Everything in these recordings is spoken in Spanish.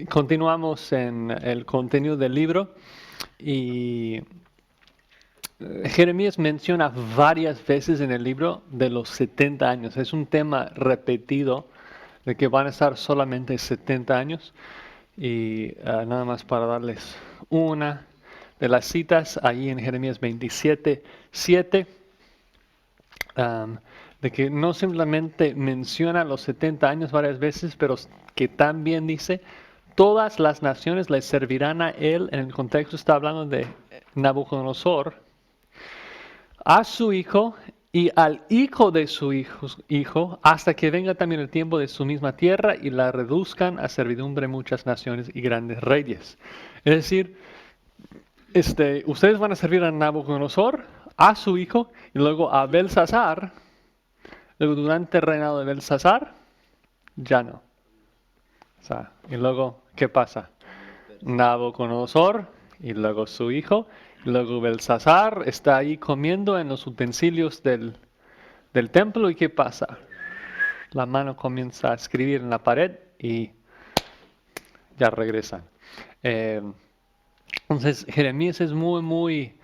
continuamos en el contenido del libro y Jeremías menciona varias veces en el libro de los 70 años. Es un tema repetido de que van a estar solamente 70 años. Y nada más para darles una de las citas ahí en Jeremías 27, 7, de que no simplemente menciona los 70 años varias veces, pero que también dice, todas las naciones le servirán a él. En el contexto está hablando de Nabucodonosor, a su hijo y al hijo de su hijo, hasta que venga también el tiempo de su misma tierra y la reduzcan a servidumbre muchas naciones y grandes reyes. Es decir, ustedes van a servir a Nabucodonosor, a su hijo, y luego a Belsasar. Luego durante el reinado de Belsasar, ya no. O sea, y luego, ¿qué pasa? Nabucodonosor y luego su hijo. Y luego Belsasar está ahí comiendo en los utensilios del templo. ¿Y qué pasa? La mano comienza a escribir en la pared y ya regresan. Entonces Jeremías es muy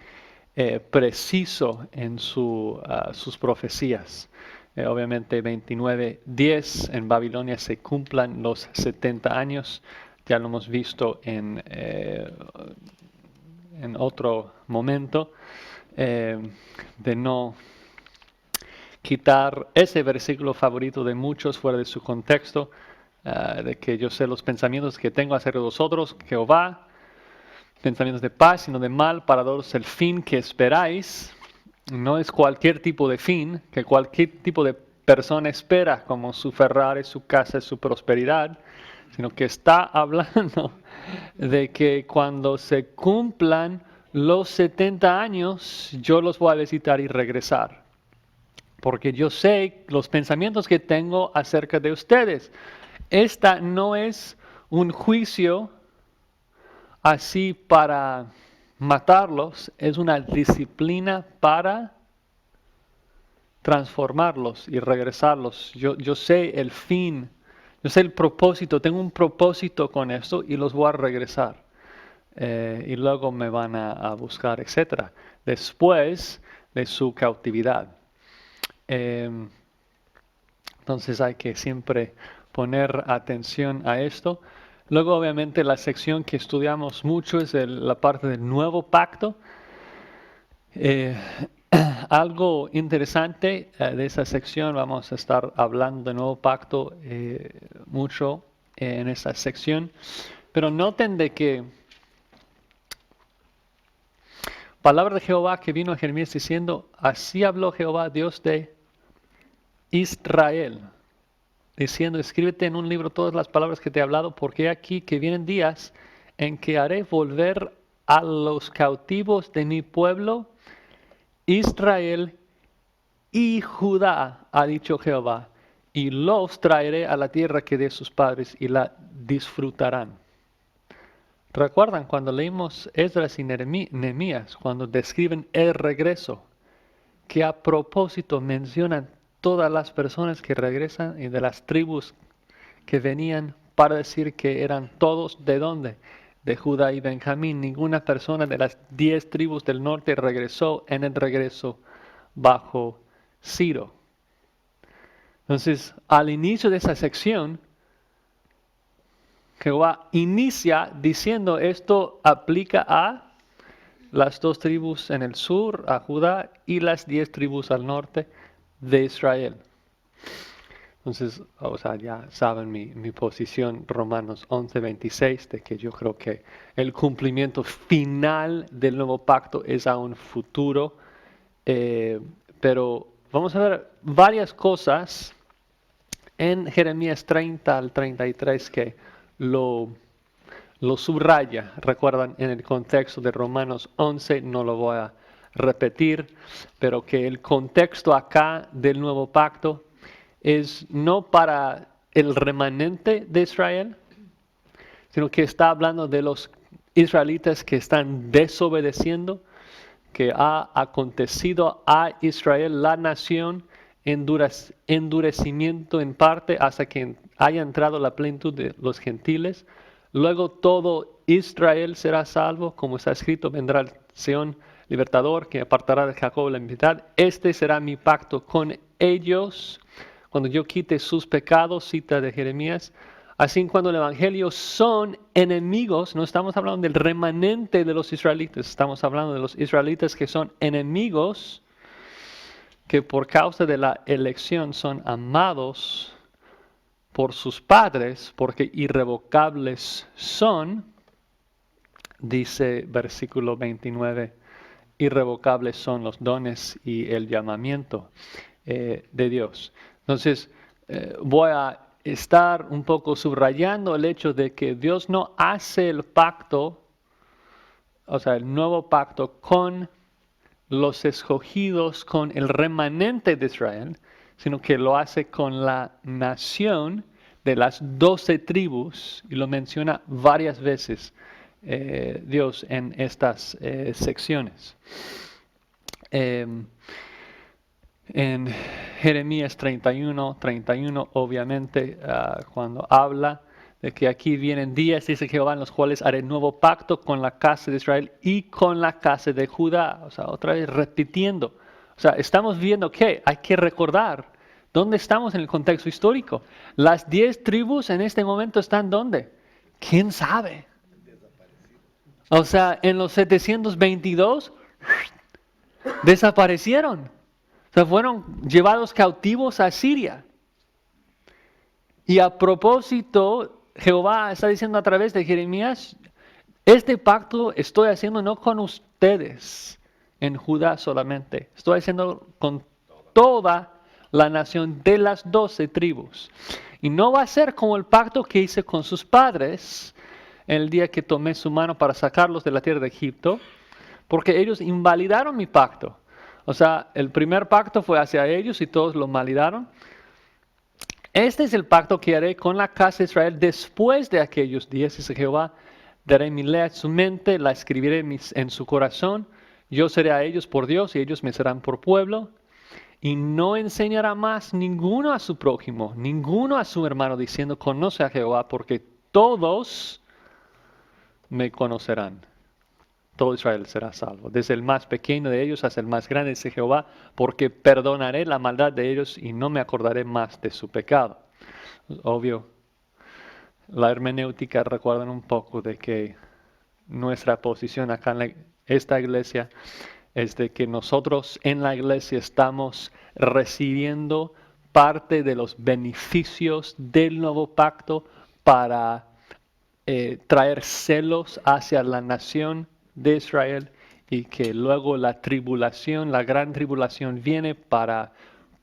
preciso en sus profecías. Obviamente 29:10 en Babilonia se cumplan los 70 años. Ya lo hemos visto en otro momento, de no quitar ese versículo favorito de muchos fuera de su contexto, de que yo sé los pensamientos que tengo acerca de vosotros, Jehová, pensamientos de paz, sino de mal, para daros el fin que esperáis. No es cualquier tipo de fin que cualquier tipo de persona espera, como su Ferrari, su casa, su prosperidad, sino que está hablando de que cuando se cumplan los 70 años, yo los voy a visitar y regresar. Porque yo sé los pensamientos que tengo acerca de ustedes. Esta no es un juicio así para matarlos, es una disciplina para transformarlos y regresarlos. Yo sé el fin, yo sé el propósito, tengo un propósito con esto y los voy a regresar. Y luego me van a buscar, etc. Después de su cautividad. Entonces hay que siempre poner atención a esto. Luego obviamente la sección que estudiamos mucho es la parte del nuevo pacto. Eh, Algo interesante de esa sección, vamos a estar hablando de nuevo pacto mucho en esta sección, pero noten de que palabra de Jehová que vino a Jeremías diciendo, así habló Jehová, Dios de Israel, diciendo, escríbete en un libro todas las palabras que te he hablado, porque aquí que vienen días en que haré volver a los cautivos de mi pueblo, Israel y Judá, ha dicho Jehová, y los traeré a la tierra que de sus padres y la disfrutarán. ¿Recuerdan cuando leímos Esdras y Nehemías, cuando describen el regreso, que a propósito mencionan todas las personas que regresan y de las tribus que venían para decir que eran todos de dónde? De Judá y Benjamín. Ninguna persona de las 10 tribus del norte regresó en el regreso bajo Ciro. Entonces, al inicio de esa sección, Jehová inicia diciendo esto aplica a las 2 tribus en el sur, a Judá, y las 10 tribus al norte de Israel. Entonces, ya saben mi posición, Romanos 11:26, de que yo creo que el cumplimiento final del nuevo pacto es aún futuro. Pero vamos a ver varias cosas en Jeremías 30 al 33 que lo subraya. Recuerdan, en el contexto de Romanos 11, no lo voy a repetir, pero que el contexto acá del nuevo pacto es no para el remanente de Israel, sino que está hablando de los israelitas que están desobedeciendo, que ha acontecido a Israel, la nación, endurecimiento en parte hasta que haya entrado la plenitud de los gentiles, Luego todo Israel será salvo, como está escrito, vendrá el Sión libertador que apartará de Jacob la iniquidad. Este será mi pacto con ellos cuando yo quite sus pecados, cita de Jeremías. Así cuando el evangelio son enemigos, no estamos hablando del remanente de los israelitas, estamos hablando de los israelitas que son enemigos, que por causa de la elección son amados por sus padres, porque irrevocables son, dice versículo 29, irrevocables son los dones y el llamamiento de Dios. Entonces, voy a estar un poco subrayando el hecho de que Dios no hace el pacto, o sea, el nuevo pacto con los escogidos, con el remanente de Israel, sino que lo hace con la nación de las 12 tribus, y lo menciona varias veces Dios en estas secciones. En Jeremías 31, obviamente, cuando habla de que aquí vienen días, dice Jehová, en los cuales haré nuevo pacto con la casa de Israel y con la casa de Judá. O sea, otra vez repitiendo. O sea, estamos viendo que hay que recordar dónde estamos en el contexto histórico. Las 10 tribus en este momento están ¿dónde? ¿Quién sabe? O sea, en los 722 desaparecieron. O sea, fueron llevados cautivos a Siria. Y a propósito, Jehová está diciendo a través de Jeremías, este pacto estoy haciendo no con ustedes en Judá solamente, estoy haciendo con toda la nación de las 12 tribus. Y no va a ser como el pacto que hice con sus padres el día que tomé su mano para sacarlos de la tierra de Egipto, porque ellos invalidaron mi pacto. O sea, el primer pacto fue hacia ellos y todos lo validaron. Este es el pacto que haré con la casa de Israel después de aquellos días, dice Jehová. Daré mi ley a su mente, la escribiré en su corazón. Yo seré a ellos por Dios y ellos me serán por pueblo. Y no enseñará más ninguno a su prójimo, ninguno a su hermano, diciendo, conoce a Jehová, porque todos me conocerán. Todo Israel será salvo, desde el más pequeño de ellos hasta el más grande, dice Jehová, porque perdonaré la maldad de ellos y no me acordaré más de su pecado. Obvio, la hermenéutica recuerdan un poco de que nuestra posición acá en esta iglesia es de que nosotros en la iglesia estamos recibiendo parte de los beneficios del nuevo pacto para traer celos hacia la nación de Israel, y que luego la tribulación, la gran tribulación viene para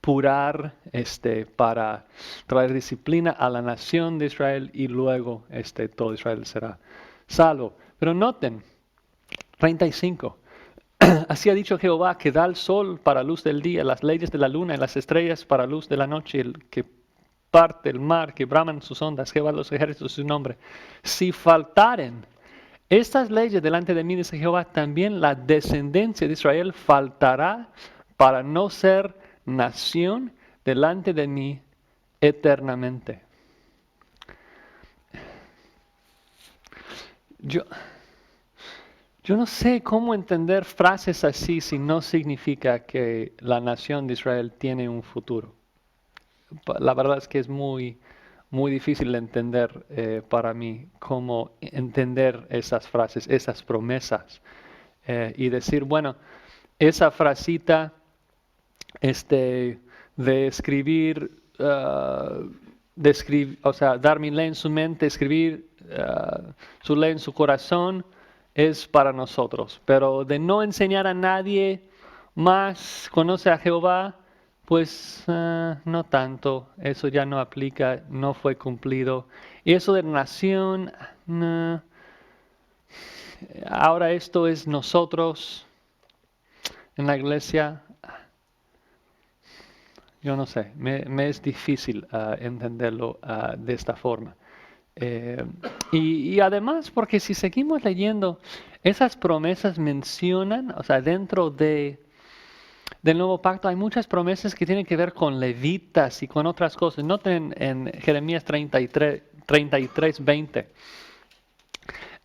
purar, para traer disciplina a la nación de Israel, y luego todo Israel será salvo. Pero noten, 35. Así ha dicho Jehová, que da el sol para luz del día, las leyes de la luna y las estrellas para luz de la noche, el que parte el mar, que braman sus ondas, Jehová los ejércitos su nombre. Si faltaren estas leyes delante de mí, dice Jehová, también la descendencia de Israel faltará para no ser nación delante de mí eternamente. Yo no sé cómo entender frases así si no significa que la nación de Israel tiene un futuro. La verdad es que es muy difícil de entender para mí cómo entender esas frases, esas promesas. Y decir, bueno, esa frasita de escribir, o sea, dar mi ley en su mente, escribir su ley en su corazón, es para nosotros. Pero de no enseñar a nadie más, conoce a Jehová, pues no tanto, eso ya no aplica, no fue cumplido. Y eso de nación, no. Ahora esto es nosotros en la iglesia. Yo no sé, me es difícil entenderlo de esta forma. Y además, porque si seguimos leyendo, esas promesas mencionan, o sea, dentro del nuevo pacto hay muchas promesas que tienen que ver con levitas y con otras cosas. Noten en Jeremías 33, 20.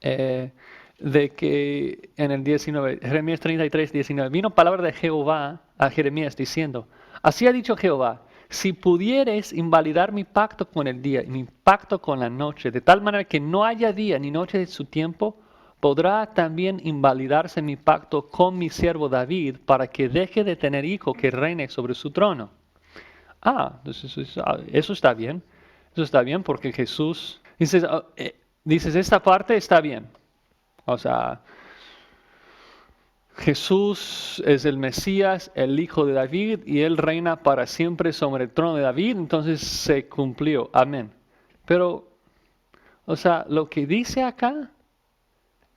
eh, de que en el 19, Jeremías 33, 19, vino palabra de Jehová a Jeremías diciendo, así ha dicho Jehová, si pudieres invalidar mi pacto con el día y mi pacto con la noche, de tal manera que no haya día ni noche de su tiempo, podrá también invalidarse mi pacto con mi siervo David para que deje de tener hijo que reine sobre su trono. Entonces eso está bien. Eso está bien porque Jesús, dices, esta parte está bien. O sea, Jesús es el Mesías, el Hijo de David, y Él reina para siempre sobre el trono de David, entonces se cumplió. Amén. Pero, o sea, lo que dice acá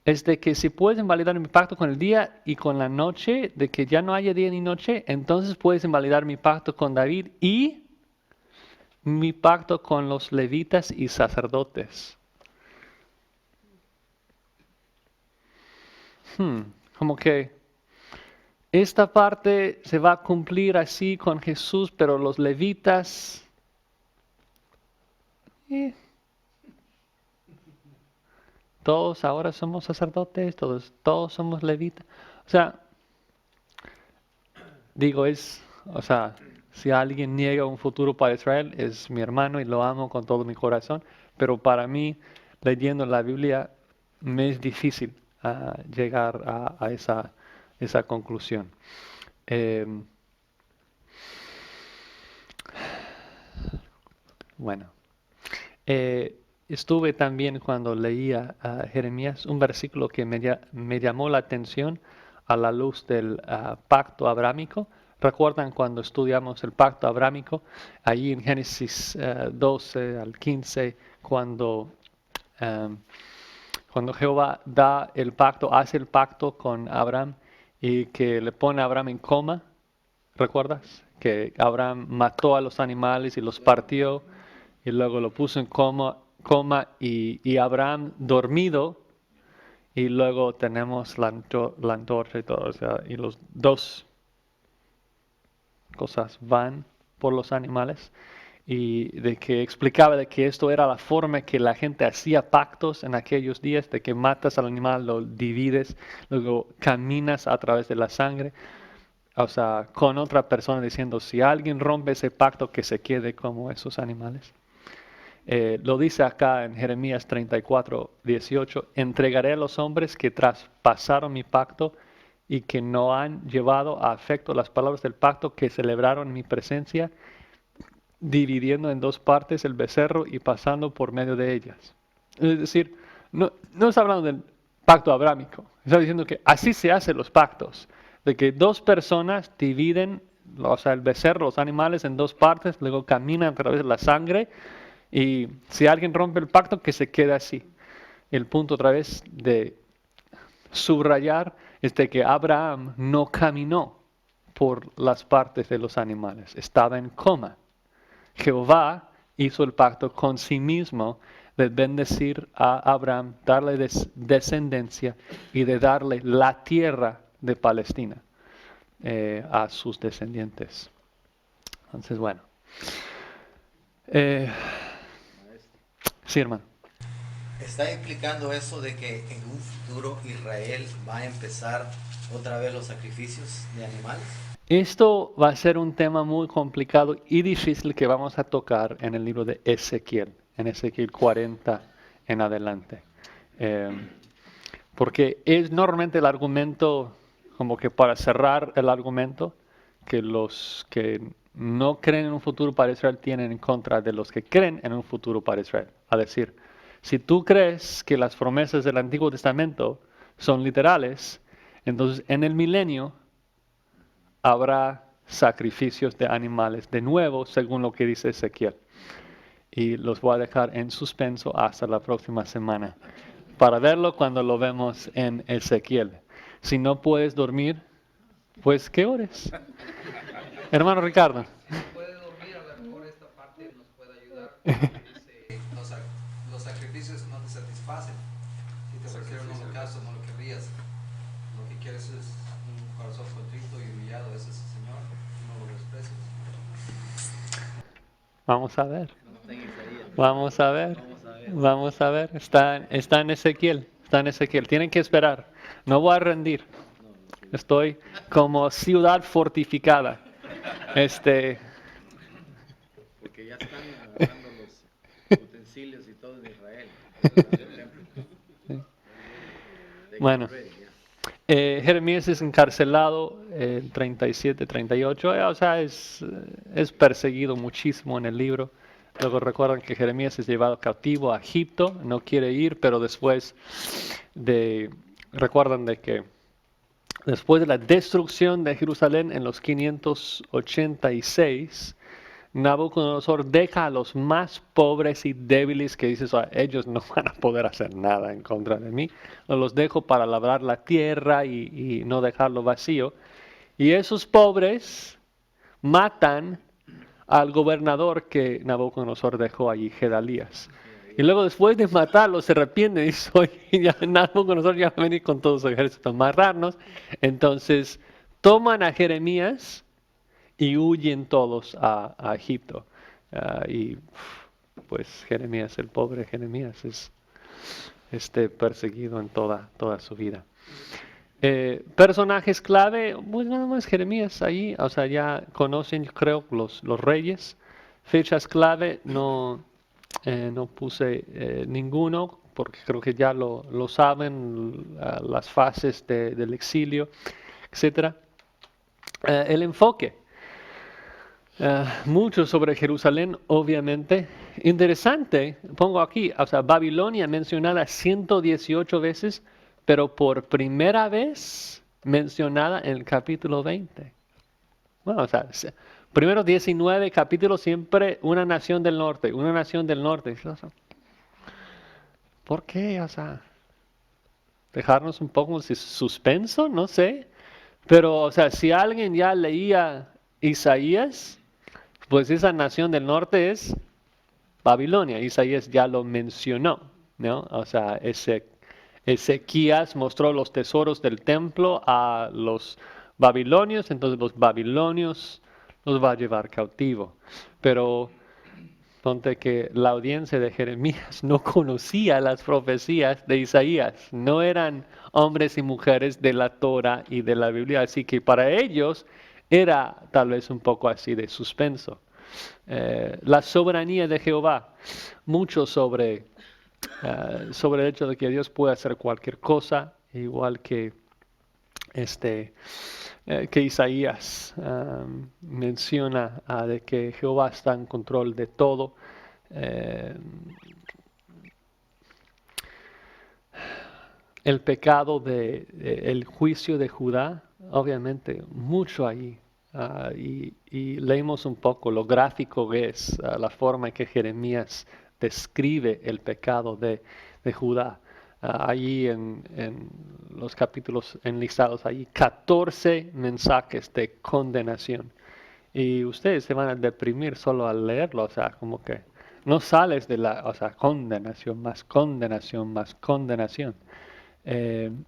es de que si puedes invalidar mi pacto con el día y con la noche, de que ya no haya día ni noche, entonces puedes invalidar mi pacto con David y mi pacto con los levitas y sacerdotes. Como que esta parte se va a cumplir así con Jesús, pero los levitas, todos ahora somos sacerdotes, todos somos levitas. O sea, digo, o sea, si alguien niega un futuro para Israel, es mi hermano y lo amo con todo mi corazón, pero para mí, leyendo la Biblia, me es difícil llegar a esa conclusión. Bueno, estuve también cuando leía a Jeremías un versículo que me llamó la atención a la luz del pacto abrámico. ¿Recuerdan cuando estudiamos el pacto abrámico? Allí en Génesis 12 al 15, cuando Jehová da el pacto, hace el pacto con Abraham y que le pone a Abraham en coma. ¿Recuerdas? Que Abraham mató a los animales y los partió y luego lo puso en coma y Abraham dormido y luego tenemos la antorcha y todo, o sea, y los dos cosas van por los animales y de que explicaba de que esto era la forma que la gente hacía pactos en aquellos días, de que matas al animal, lo divides, luego caminas a través de la sangre, o sea, con otra persona diciendo, si alguien rompe ese pacto, que se quede como esos animales. Lo dice acá en Jeremías 34, 18, entregaré a los hombres que traspasaron mi pacto y que no han llevado a efecto las palabras del pacto que celebraron en mi presencia, dividiendo en dos partes el becerro y pasando por medio de ellas. Es decir, no está hablando del pacto abrámico, está diciendo que así se hacen los pactos, de que dos personas dividen, o sea, el becerro, los animales en dos partes, luego caminan a través de la sangre y si alguien rompe el pacto, que se quede así. El punto otra vez de subrayar es de que Abraham no caminó por las partes de los animales, estaba en coma. Jehová hizo el pacto con sí mismo de bendecir a Abraham, darle descendencia y de darle la tierra de Palestina a sus descendientes. Entonces, bueno. Sí, hermano. ¿Está implicando eso de que en un futuro Israel va a empezar otra vez los sacrificios de animales? Esto va a ser un tema muy complicado y difícil que vamos a tocar en el libro de Ezequiel, en Ezequiel 40 en adelante. Porque es normalmente el argumento, como que para cerrar el argumento, que los que no creen en un futuro para Israel tienen en contra de los que creen en un futuro para Israel. A decir, si tú crees que las promesas del Antiguo Testamento son literales, entonces en el milenio habrá sacrificios de animales de nuevo, según lo que dice Ezequiel. Y los voy a dejar en suspenso hasta la próxima semana para verlo cuando lo vemos en Ezequiel. Si no puedes dormir, pues ¿qué ores? Hermano Ricardo. Puede dormir, a lo mejor esta parte nos puede ayudar. Dice, los sacrificios no te satisfacen. Si te ofrecieron un holocausto, no lo querrías. Lo que quieres es un corazón contrito y humillado. Ese es el Señor, no lo desprecias. Vamos a ver. No está en Isaías. Vamos a ver. Vamos a ver. Vamos a ver. Está en Ezequiel. Está en Ezequiel. Tienen que esperar. No voy a rendir. Estoy como ciudad fortificada. Porque ya están agarrando los utensilios y todo en Israel. Del templo. Bueno. Jeremías es encarcelado en 37, 38, o sea, es perseguido muchísimo en el libro. Luego recuerdan que Jeremías es llevado cautivo a Egipto, no quiere ir, pero recuerdan de que después de la destrucción de Jerusalén en los 586, Nabucodonosor deja a los más pobres y débiles que dices, ellos no van a poder hacer nada en contra de mí. Los dejo para labrar la tierra y no dejarlo vacío. Y esos pobres matan al gobernador que Nabucodonosor dejó allí, Gedalías. Y luego después de matarlo se arrepiente y dice, oye, Nabucodonosor ya va a venir con todo su ejército a amarrarnos. Entonces toman a Jeremías y huyen todos a Egipto. Y pues Jeremías, el pobre Jeremías, es perseguido en toda su vida. Personajes clave, pues nada más Jeremías ahí, o sea, ya conocen, creo, los reyes. Fechas clave, no puse ninguno, porque creo que ya lo saben, las fases del exilio, etc. El enfoque. Mucho sobre Jerusalén, obviamente. Interesante, pongo aquí, o sea, Babilonia mencionada 118 veces, pero por primera vez mencionada en el capítulo 20. Bueno, o sea, primero 19 capítulos siempre una nación del norte, una nación del norte. ¿Por qué? O sea, dejarnos un poco en suspenso, no sé. Pero, o sea, si alguien ya leía Isaías, pues esa nación del norte es Babilonia. Isaías ya lo mencionó, ¿no? O sea, Ezequías mostró los tesoros del templo a los babilonios, entonces los babilonios los va a llevar cautivo. Pero ponte que la audiencia de Jeremías no conocía las profecías de Isaías, no eran hombres y mujeres de la Torah y de la Biblia, así que para ellos era tal vez un poco así de suspenso. La soberanía de Jehová, mucho sobre el hecho de que Dios puede hacer cualquier cosa, igual que Isaías menciona de que Jehová está en control de todo. El pecado el juicio de Judá, obviamente, mucho ahí. Y leímos un poco lo gráfico que es la forma en que Jeremías describe el pecado de Judá. Allí en los capítulos enlistados, allí 14 mensajes de condenación. Y ustedes se van a deprimir solo al leerlo, o sea, como que no sales de condenación, más condenación, más condenación.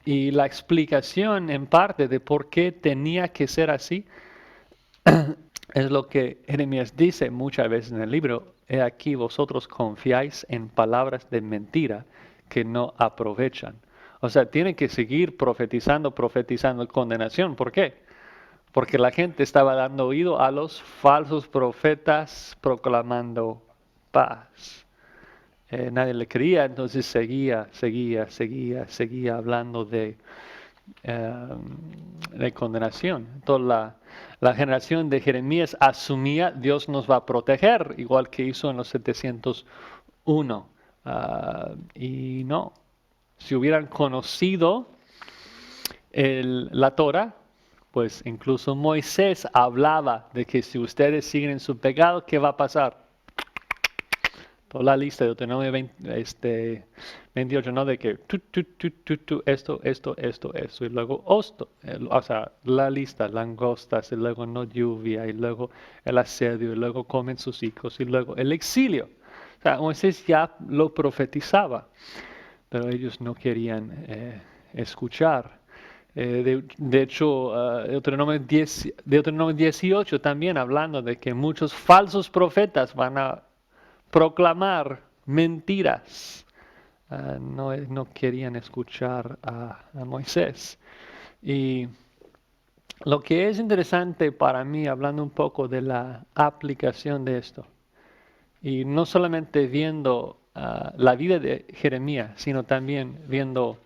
Y la explicación en parte de por qué tenía que ser así es lo que Jeremías dice muchas veces en el libro. He aquí vosotros confiáis en palabras de mentira que no aprovechan. O sea, tienen que seguir profetizando condenación. ¿Por qué? Porque la gente estaba dando oído a los falsos profetas proclamando paz. Nadie le creía, entonces seguía hablando de condenación. Entonces la generación de Jeremías asumía Dios nos va a proteger, igual que hizo en los 701. Y no, si hubieran conocido la Torah, pues incluso Moisés hablaba de que si ustedes siguen en su pecado, ¿qué va a pasar? Toda la lista de Deuteronomio 28, ¿no? De que esto, y luego o sea, la lista, langostas, y luego no lluvia, y luego el asedio, y luego comen sus hijos, y luego el exilio. O sea, Moisés ya lo profetizaba, pero ellos no querían escuchar. De hecho, Deuteronomio 18 también hablando de que muchos falsos profetas van a proclamar mentiras no querían escuchar a Moisés. Y lo que es interesante para mí, hablando un poco de la aplicación de esto, y no solamente viendo la vida de Jeremías, sino también viendo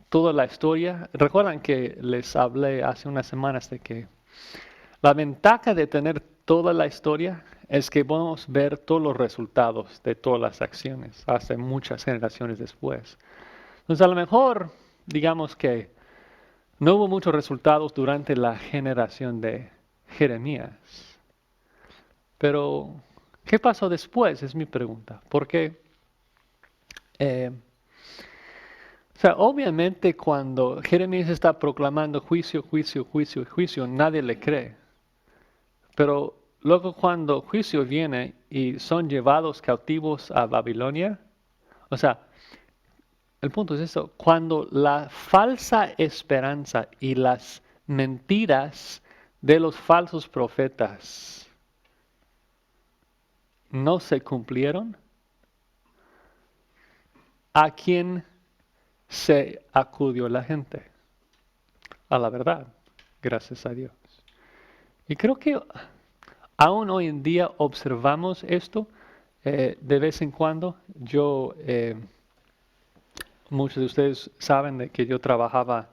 toda la historia. Recuerdan que les hablé hace unas semanas de que la ventaja de tener toda la historia es que podemos ver todos los resultados de todas las acciones hace muchas generaciones después. Entonces a lo mejor, digamos que no hubo muchos resultados durante la generación de Jeremías. Pero, ¿qué pasó después? Es mi pregunta. Porque, obviamente cuando Jeremías está proclamando juicio, juicio, juicio, juicio, nadie le cree. Pero luego cuando juicio viene y son llevados cautivos a Babilonia, o sea, el punto es eso, cuando la falsa esperanza y las mentiras de los falsos profetas no se cumplieron, ¿a quién se acudió la gente? A la verdad, gracias a Dios. Y creo que aún hoy en día observamos esto de vez en cuando. Muchos de ustedes saben de que yo trabajaba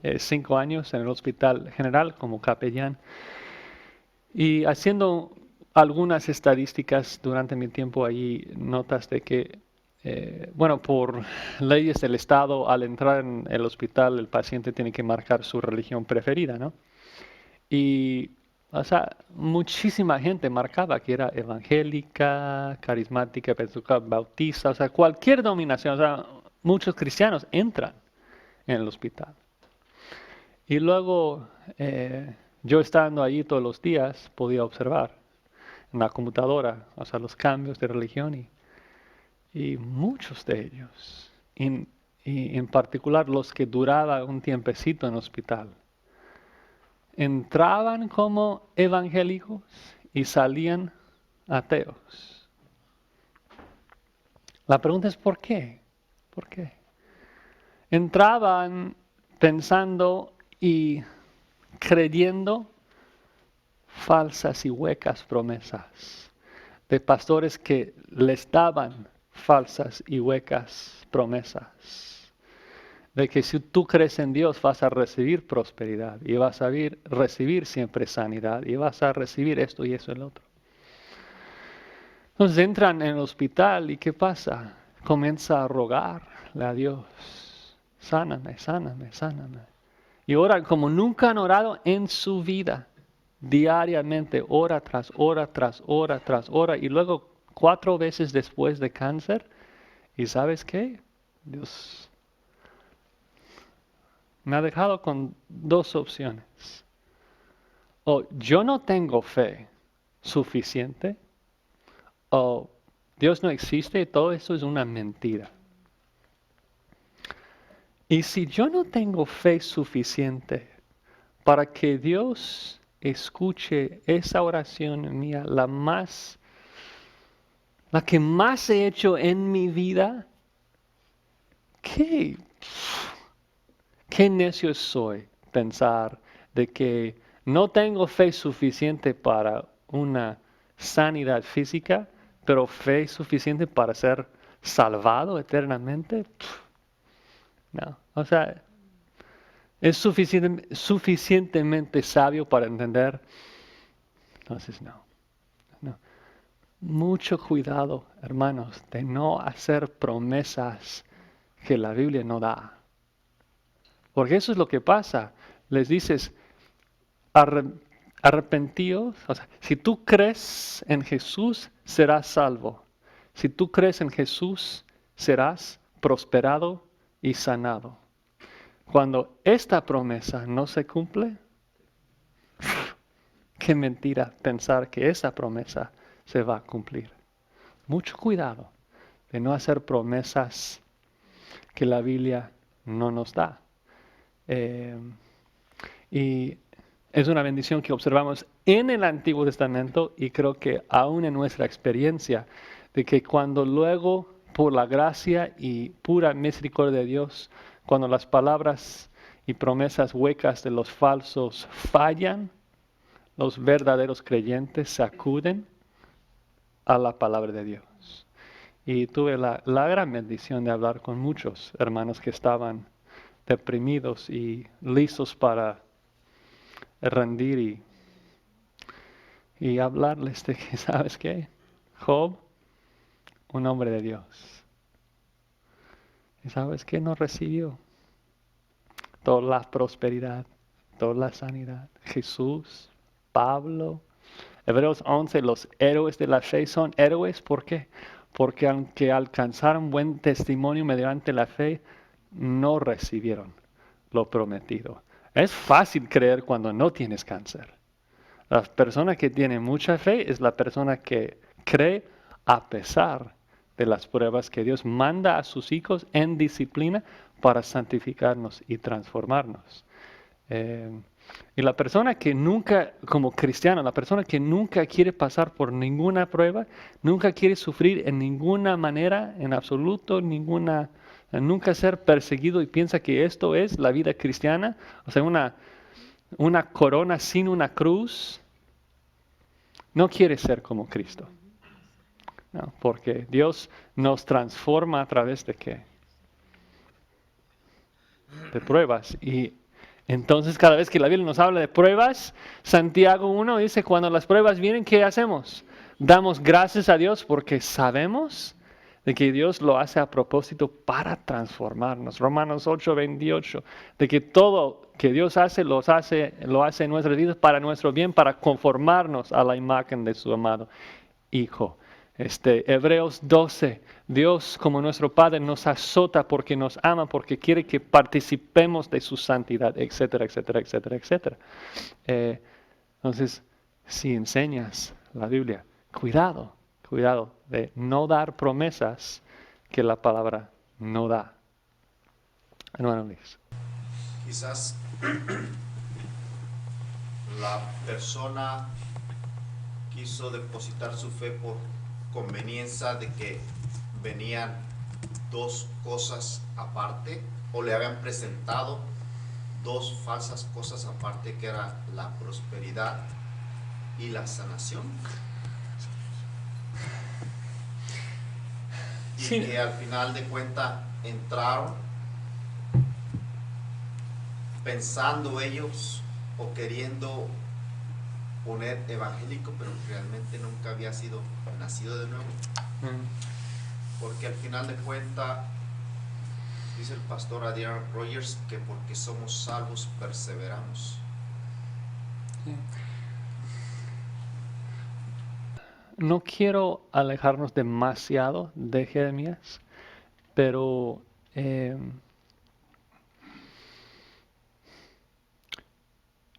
5 años en el Hospital General como capellán y haciendo algunas estadísticas durante mi tiempo allí, notas de que, por leyes del Estado, al entrar en el hospital, el paciente tiene que marcar su religión preferida, ¿no? Y, muchísima gente marcaba que era evangélica, carismática, pentecostal, bautista, cualquier denominación, muchos cristianos entran en el hospital. Y luego, yo estando allí todos los días, podía observar en la computadora, los cambios de religión y muchos de ellos, y en particular los que duraban un tiempecito en el hospital, entraban como evangélicos y salían ateos. La pregunta es ¿por qué? ¿Por qué? Entraban pensando y creyendo falsas y huecas promesas de pastores que les daban falsas y huecas promesas de que si tú crees en Dios vas a recibir prosperidad y vas a recibir siempre sanidad y vas a recibir esto y eso y el otro. Entonces entran en el hospital y ¿qué pasa? Comienza a rogarle a Dios, sáname, sáname, sáname. Y oran como nunca han orado en su vida, diariamente, hora tras hora, tras hora, tras hora, y luego 4 veces después de cáncer. ¿Y sabes qué? Dios me ha dejado con 2 opciones. O yo no tengo fe suficiente, o Dios no existe y todo eso es una mentira. Y si yo no tengo fe suficiente para que Dios escuche esa oración mía, la que más he hecho en mi vida, qué necio soy pensar de que no tengo fe suficiente para una sanidad física, pero fe suficiente para ser salvado eternamente. No, es suficientemente sabio para entender. Entonces, no. Mucho cuidado, hermanos, de no hacer promesas que la Biblia no da. Porque eso es lo que pasa. Les dices, arrepentíos. Si tú crees en Jesús, serás salvo. Si tú crees en Jesús, serás prosperado y sanado. Cuando esta promesa no se cumple, qué mentira pensar que esa promesa se va a cumplir. Mucho cuidado de no hacer promesas que la Biblia no nos da. Y es una bendición que observamos en el Antiguo Testamento y creo que aún en nuestra experiencia, de que cuando luego por la gracia y pura misericordia de Dios, cuando las palabras y promesas huecas de los falsos fallan, los verdaderos creyentes se acuden a la palabra de Dios. Y tuve la gran bendición de hablar con muchos hermanos que estaban deprimidos y listos para rendir y hablarles de que, ¿sabes qué? Job, un hombre de Dios. ¿Y sabes qué? No recibió toda la prosperidad, toda la sanidad. Jesús, Pablo, Hebreos 11, los héroes de la fe son héroes. ¿Por qué? Porque aunque alcanzaron buen testimonio mediante la fe, no recibieron lo prometido. Es fácil creer cuando no tienes cáncer. La persona que tiene mucha fe es la persona que cree a pesar de las pruebas que Dios manda a sus hijos en disciplina para santificarnos y transformarnos. Y la persona que nunca, como cristiano, la persona que nunca quiere pasar por ninguna prueba, nunca quiere sufrir en ninguna manera, en absoluto, nunca ser perseguido y piensa que esto es la vida cristiana, o sea, una corona sin una cruz, no quiere ser como Cristo. No, porque Dios nos transforma a través de ¿qué? De pruebas. Y entonces cada vez que la Biblia nos habla de pruebas, Santiago 1 dice, cuando las pruebas vienen, ¿qué hacemos? Damos gracias a Dios porque sabemos de que Dios lo hace a propósito para transformarnos. Romanos 8:28, de que todo que Dios hace, lo hace en nuestras vidas para nuestro bien, para conformarnos a la imagen de su amado Hijo. Hebreos 12, Dios como nuestro Padre nos azota porque nos ama, porque quiere que participemos de su santidad, etcétera, etcétera, etcétera, etcétera. Entonces, si enseñas la Biblia, cuidado de no dar promesas que la palabra no da. Hermano Luis. Quizás la persona quiso depositar su fe por conveniencia de que venían dos cosas aparte, o le habían presentado dos falsas cosas aparte, que era la prosperidad y la sanación, y Sí. que al final de cuentas entraron pensando ellos o queriendo poner evangélico, pero realmente nunca había sido nacido de nuevo. Porque al final de cuentas dice el pastor Adrian Rogers que porque somos salvos perseveramos. No quiero alejarnos demasiado de Jeremías, pero yo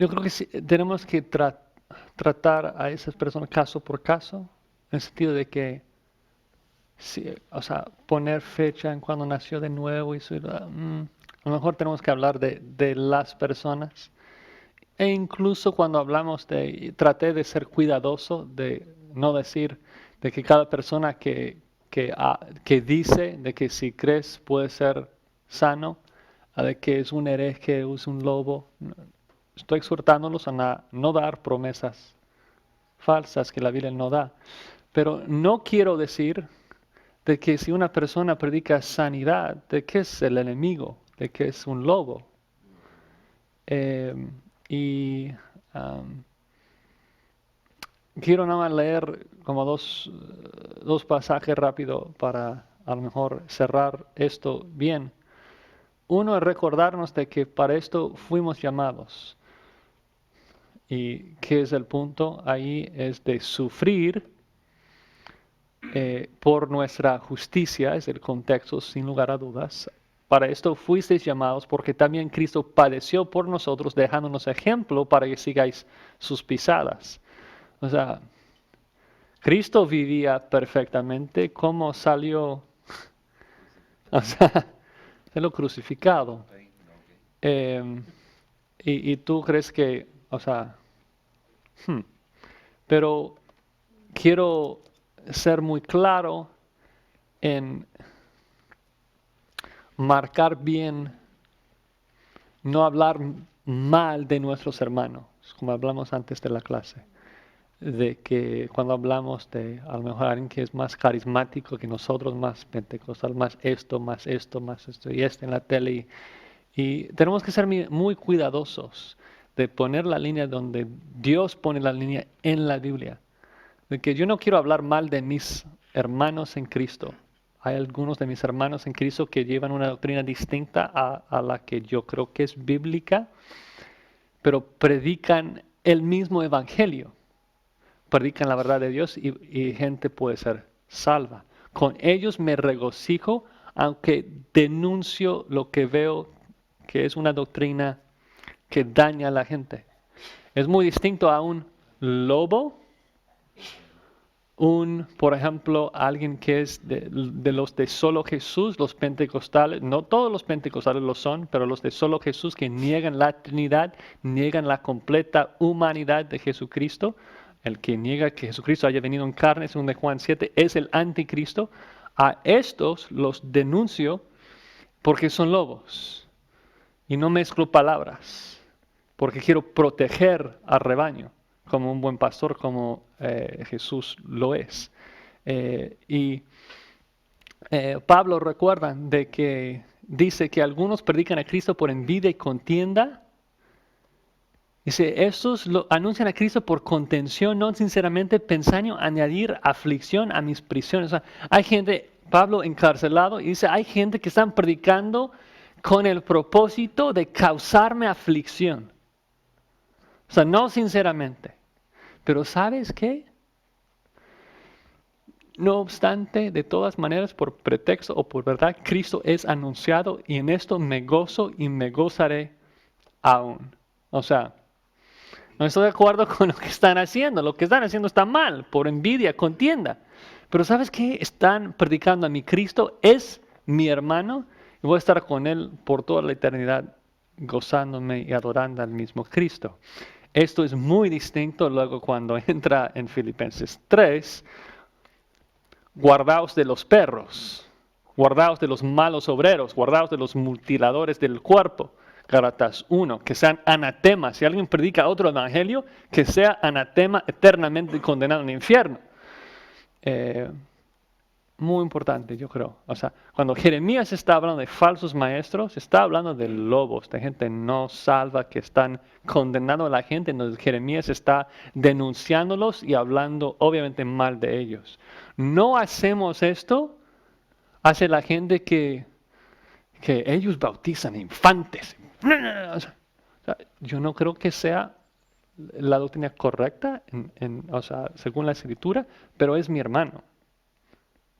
creo que sí, tenemos que tratar a esas personas caso por caso, en el sentido de que, sí, o sea, poner fecha en cuando nació de nuevo, y a lo mejor tenemos que hablar de las personas. E incluso cuando hablamos traté de ser cuidadoso, de no decir de que cada persona que dice de que si crees puede ser sano, de que es un hereje, es un lobo. Estoy exhortándolos a no dar promesas falsas que la Biblia no da. Pero no quiero decir de que si una persona predica sanidad, de que es el enemigo, de que es un lobo. Quiero nada más leer como dos pasajes rápido para a lo mejor cerrar esto bien. Uno es recordarnos de que para esto fuimos llamados. ¿Y qué es el punto? Ahí es de sufrir por nuestra justicia, es el contexto sin lugar a dudas. Para esto fuisteis llamados porque también Cristo padeció por nosotros, dejándonos ejemplo para que sigáis sus pisadas. O sea, Cristo vivía perfectamente. ¿Cómo salió? O sea, salió crucificado. Y tú crees que, o sea, pero quiero ser muy claro en marcar bien, no hablar mal de nuestros hermanos, como hablamos antes de la clase. De que cuando hablamos de a lo mejor alguien que es más carismático que nosotros, más pentecostal, más esto, y en la tele. Y tenemos que ser muy cuidadosos de poner la línea donde Dios pone la línea en la Biblia. De que yo no quiero hablar mal de mis hermanos en Cristo. Hay algunos de mis hermanos en Cristo que llevan una doctrina distinta a la que yo creo que es bíblica, pero predican el mismo evangelio. Predican la verdad de Dios y gente puede ser salva. Con ellos me regocijo, aunque denuncio lo que veo que es una doctrina que daña a la gente. Es muy distinto a un lobo, por ejemplo, alguien que es de los de solo Jesús, los pentecostales, no todos los pentecostales lo son, pero los de solo Jesús que niegan la Trinidad, niegan la completa humanidad de Jesucristo. El que niega que Jesucristo haya venido en carne, según de Juan 7, es el anticristo. A estos los denuncio porque son lobos. Y no mezclo palabras, porque quiero proteger al rebaño, como un buen pastor, como Jesús lo es. Pablo recuerda de que dice que algunos predican a Cristo por envidia y contienda. Dice, estos anuncian a Cristo por contención, no sinceramente pensando añadir aflicción a mis prisiones. O sea, hay gente, Pablo encarcelado, y dice, hay gente que están predicando con el propósito de causarme aflicción. O sea, no sinceramente. Pero ¿sabes qué? No obstante, de todas maneras, por pretexto o por verdad, Cristo es anunciado y en esto me gozo y me gozaré aún. O sea, no estoy de acuerdo con lo que están haciendo. Lo que están haciendo está mal, por envidia, contienda. Pero ¿sabes qué? Están predicando a mi Cristo, es mi hermano, y voy a estar con él por toda la eternidad, gozándome y adorando al mismo Cristo. Esto es muy distinto luego cuando entra en Filipenses 3, guardaos de los perros, guardaos de los malos obreros, guardaos de los mutiladores del cuerpo. Gálatas 1, que sean anatemas. Si alguien predica otro evangelio, que sea anatema eternamente condenado en el infierno. Muy importante, yo creo. O sea, cuando Jeremías está hablando de falsos maestros, está hablando de lobos, de gente no salva que están condenando a la gente. Entonces Jeremías está denunciándolos y hablando obviamente mal de ellos. No hacemos esto, hace la gente que ellos bautizan infantes. O sea, yo no creo que sea la doctrina correcta, o sea, según la Escritura, pero es mi hermano,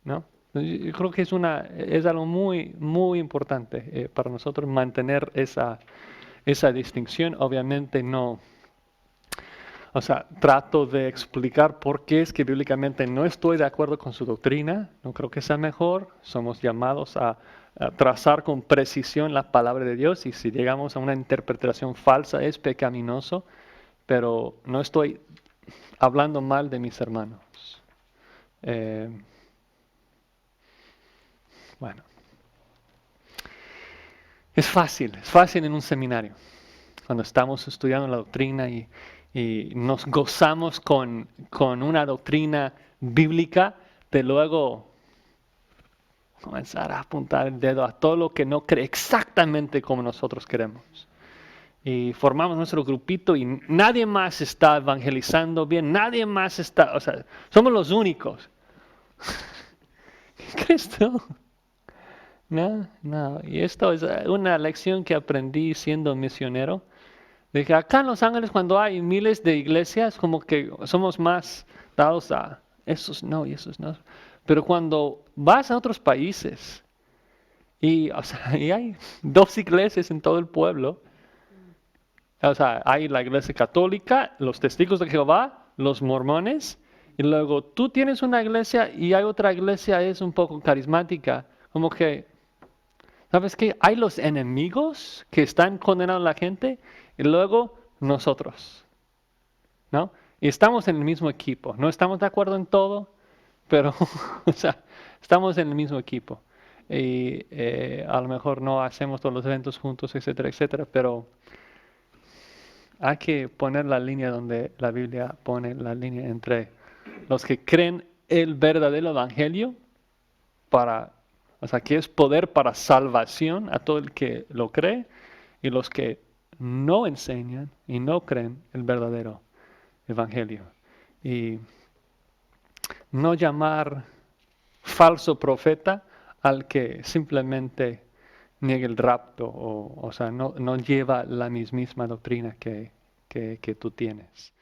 ¿no? Yo creo que es algo muy, muy importante para nosotros mantener esa distinción. Obviamente no, o sea, trato de explicar por qué es que bíblicamente no estoy de acuerdo con su doctrina, no creo que sea mejor. Somos llamados a trazar con precisión la palabra de Dios y si llegamos a una interpretación falsa es pecaminoso, pero no estoy hablando mal de mis hermanos. Bueno, es fácil en un seminario, cuando estamos estudiando la doctrina y nos gozamos con una doctrina bíblica, de luego comenzar a apuntar el dedo a todo lo que no cree exactamente como nosotros queremos. Y formamos nuestro grupito y nadie más está evangelizando bien, nadie más está, o sea, somos los únicos. ¿Qué crees tú? No, y esto es una lección que aprendí siendo misionero. De que acá en Los Ángeles cuando hay miles de iglesias, como que somos más dados a esos no y esos no. Pero cuando vas a otros países y hay 2 iglesias en todo el pueblo, o sea, hay la iglesia católica, los testigos de Jehová, los mormones, y luego tú tienes una iglesia y hay otra iglesia es un poco carismática, como que, ¿sabes qué? Hay los enemigos que están condenando a la gente y luego nosotros, ¿no? Y estamos en el mismo equipo, no estamos de acuerdo en todo, pero o sea, estamos en el mismo equipo. y a lo mejor no hacemos todos los eventos juntos, etcétera, etcétera, pero hay que poner la línea donde la Biblia pone la línea entre los que creen el verdadero evangelio o sea, que es poder para salvación a todo el que lo cree, y los que no enseñan y no creen el verdadero evangelio. Y no llamar falso profeta al que simplemente niega el rapto, o sea, no lleva la misma doctrina que tú tienes.